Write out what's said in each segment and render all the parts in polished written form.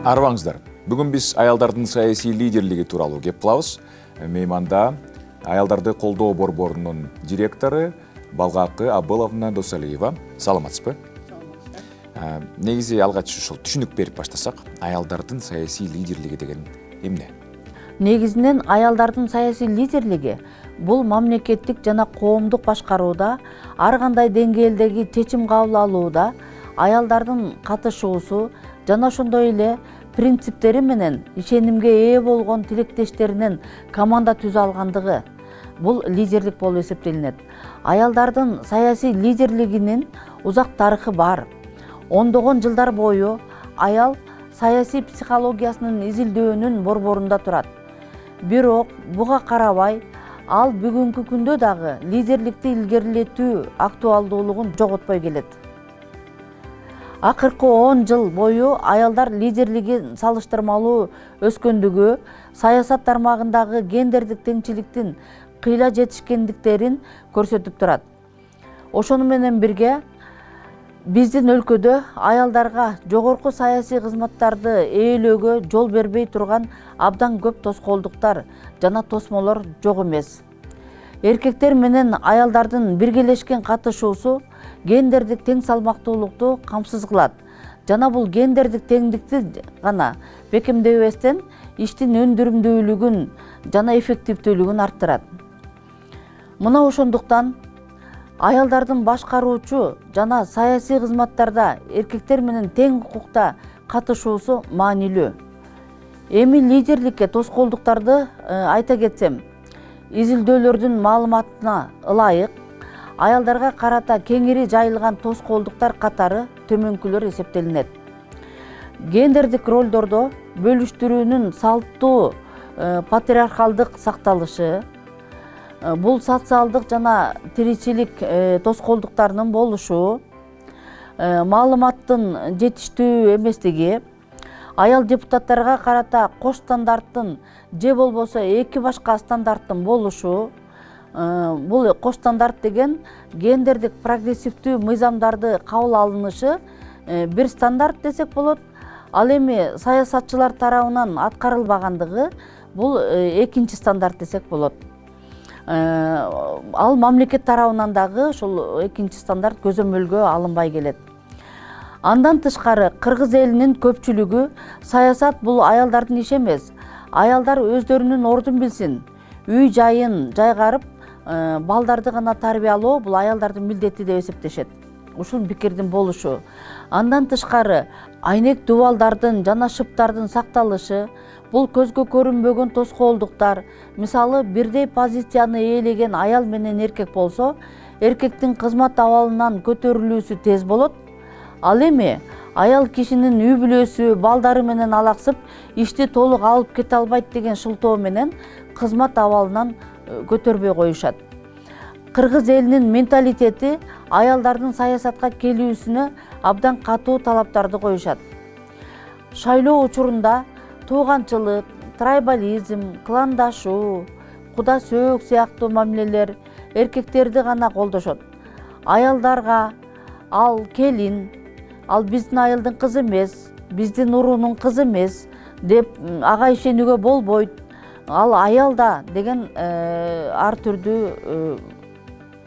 Арбаңыздар. Бүгін біз аялдардың саяси лидерлігі туралы кеп кылабыз. Мейманда аялдарды колдоо борборунун директору Балгакы Абыловна Досалиева. Саламатсызбы? Негизи алгач ушул түшүнүк берип баштасак, аялдардын саясий лидерлиги деген эмне? Негизинен аялдардын саясий лидерлиги бул мамлекеттик жана коомдук башкарууда ар кандай деңгээлдеги чечим кабыл алууда аялдардын катышуусу жана ошондой эле принциптери менен ишенимге ээ болгон тилектештеринен команда түзө алгандыгы бул лидерлик болуп эсептелинет. Аялдардын саясий лидерлигинин узак тарыхы бар. Ондогон жылдар бою аял саясий психологиясынын изилдөөнүн борборунда турат. Бирок буга карабай ал бүгүнкү күндө дагы лидерликти илгерилетүү актуалдуулугун жоготпой келет. Акыркы 10 жыл бою аялдар лидерлиги салыштырмалуу өскөндүгү, саясат тармагындагы гендердик теңчиликтин кыйла жетишкендиктерин көрсөтүп турат. Ошону менен бирге биздин өлкөдө аялдарга жогорку саясий кызматтарды ээлөөгө жол бербей турган абдан көп тоскоолдуктар жана тосмолор жок эмес. Эркектер менен аялдардын биргелешкен катышуусу гендердик тең салмактуулукту камсыз кылат жана бул гендердик теңдикти гана бекемдебестен иштин өндүрүмдүүлүгүн жана эффективдүүлүгүн арттырат. Мына ошондуктан аялдардын башкаруучу жана саясий кызматтарда эркектер менен тең укукта катышуусу маанилүү. Эми лидерликке тоскоолдуктарды айта кетсем, изилдөөлөрдүн маалыматына ылайык аялдарга карата кеңири жайылган тоскоолдуктар катары төмөнкүлөр эсептелинет. Гендердик ролдордо бөлүштүрүүнүн салттуу патриархалдык сакталышы, бул социалдык жана тиричилик тоскоолдуктарынын болушу, маалыматтын жетиштүү эместиги, аял депутаттарга карата кош стандарттын же болбосо эки башка стандарттын болушу. Бул кош стандарт деген гендердик прогрессивдүү мыйзамдарды кабыл алынышы бир стандарт десек болот. Ал эми саясатчылар тарабынан аткарылбагандыгы бул экинчи стандарт десек болот. Ал мамлекет тарабынан дагы ушул экинчи стандарт көзөмөлгө алынбай келет. Андан тышкары кыргыз элинин көпчүлүгү саясат бул аялдардын иши эмес. Аялдар өздөрүнүн ордун билсин, үй жайын жайгарып, балдарды гана тарбиялоо бул аялдардын милдети деп эсептешет. Ушул пикирдин болушу. Андан тышкары айнек дубалдардын жана шыптардын сакталышы бул көзгө көрүнбөгөн тоскоолдуктар. Мисалы, бирдей позицияны ээлеген аял менен эркек болсо, эркектин кызмат абалынан көтөрүлүүсү тез болот. Ал эми аял кишинин үй бүлөсү, балдары менен алаксып, ишти толук алып кете албайт деген шылтоо менен кызмат абалынан көтөрбөй коюшат. Кыргыз элинин менталитети аялдардын саясатка келүүсүнө абдан катуу талаптарды коюшат. Шайлоо учурунда тууганчылык, трайбализм, кландашуу, куда сөөк сыяктуу мамилелер эркектерди гана колдошот. Аялдарга ал келин, ал биздин айылдын кызы эмес, биздин уруунун кызы эмес деп ага ишенүүгө болбойт. Ал аял да деген ар түрдүү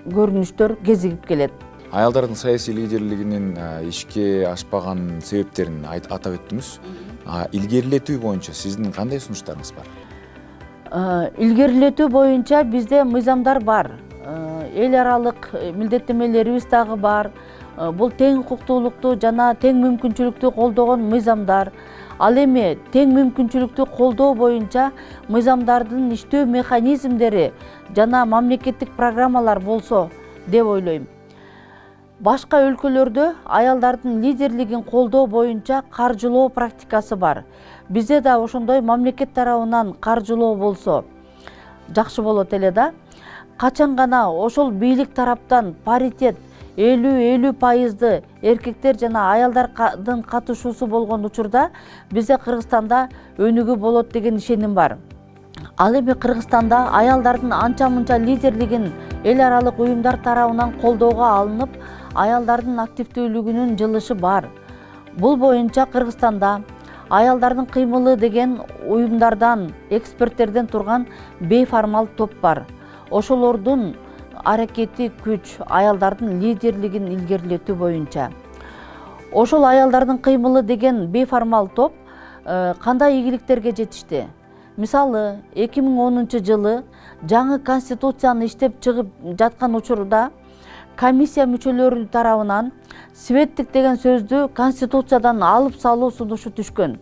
көрүнүштөр кезигип келет. Аялдардын саясий лидерлигинин ишке ашпаган себептерин атап өттүңүз. Илгерилетүү боюнча сиздин кандай сунуштарыңыз бар? Илгерилетүү боюнча бизде мыйзамдар бар. Эл аралык милдеттенмелерибиз дагы бар. Бул тең укуктуулукту жана тең мүмкүнчүлүктү колдогон мыйзамдар. Ал эми тең мүмкүнчүлүктү колдоо боюнча мыйзамдардын иштөө механизмдери жана мамлекеттик программалар болсо деп ойлойм. Башка өлкөлөрдө аялдардын лидерлигин колдоо боюнча каржылоо практикасы бар. Бизде да ошондой мамлекет тарабынан каржылоо болсо жакшы болот эле да. Качан гана ошол бийлик тараптан паритет 50-50% эркектер жана аялдардын катышуусу болгон учурда бизде Кыргызстанда өнүгүү болот деген ишеним бар. Ал эми Кыргызстанда аялдардын анча-мынча лидерлигин эл аралык уюмдар тарабынан колдоого алынып, аялдардын активдүүлүгүнүн жылышы бар. Бул боюнча Кыргызстанда Аялдардын кыймылы деген уюмдардан, эксперттерден турган бейформал топ бар. Ошолордун аракети күч аялдардын лидерлигин илгерилетүү боюнча. Ошол аялдардын кыймылы деген бейформал топ кандай ийгиликтерге жетишти? Мисалы, 2010 жылы жаңы конституцияны иштеп чыгып жаткан учурда комиссия мүчөлөрү тарабынан светтик деген сөздү конституциядан алып салуу сунушу түшкөн.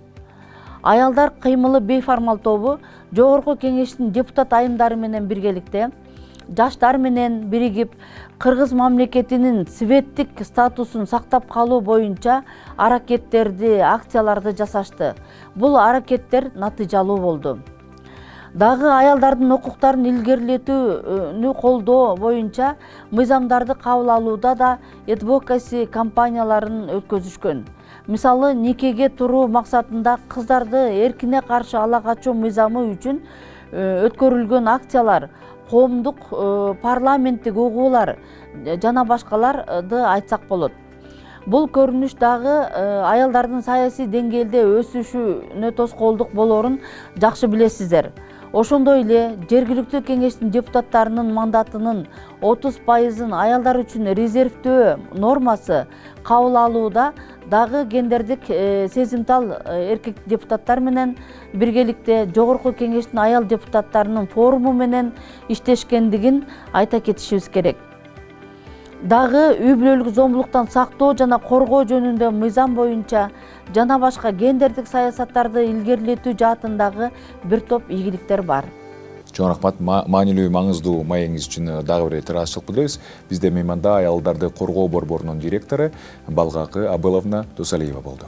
Аялдар кыймылы бейформал тобу жогорку кеңештин депутат айымдары менен биргеликте жаштар менен биригип Кыргыз мамлекетинин светтик статусун сактап калуу боюнча аракеттерди, акцияларды жасашты. Бул аракеттер натыйжалуу болду. Дагы аялдардын укуктарын илгерилетүүнү колдоо боюнча мыйзамдарды кабыл алууда да адвокаси кампанияларын өткөзүшкөн. Мисалы, никеге туруу максатында кыздарды эркине каршы ала качуу мыйзамы үчүн өткөрүлгөн акциялар, коомдук парламенттик угуулар жана башкаларды айтсак болот. Бул көрүнүш дагы аялдардын саясий деңгээлде өсүшүнө тоскоолдук болоорун жакшы билесиздер. Ошондой эле жергиликтүү кеңештин депутаттарынын мандатынын 30%-ын аялдар үчүн резервдөө нормасы кабыл алууда дагы гендердик сезимтал эркек депутаттар менен биргеликте жогорку кеңештин аял депутаттарынын форуму менен иштешкендигин айта кетишибиз керек. Дагы үй-бүлөлүк зомбулуктан сактоо жана коргоо жөнүндө мыйзам боюнча жана башка гендердик саясаттарды илгерилетүү жаатындагы бир топ ийгиликтер бар. Чоң рахмат, маанилүү маңыздуу маегиңиз үчүн дагы бир ыраазычылык билдиребиз. Бизде мейманда аялдарды коргоо борборунун директору Балгакы Абыловна Досалиева болду.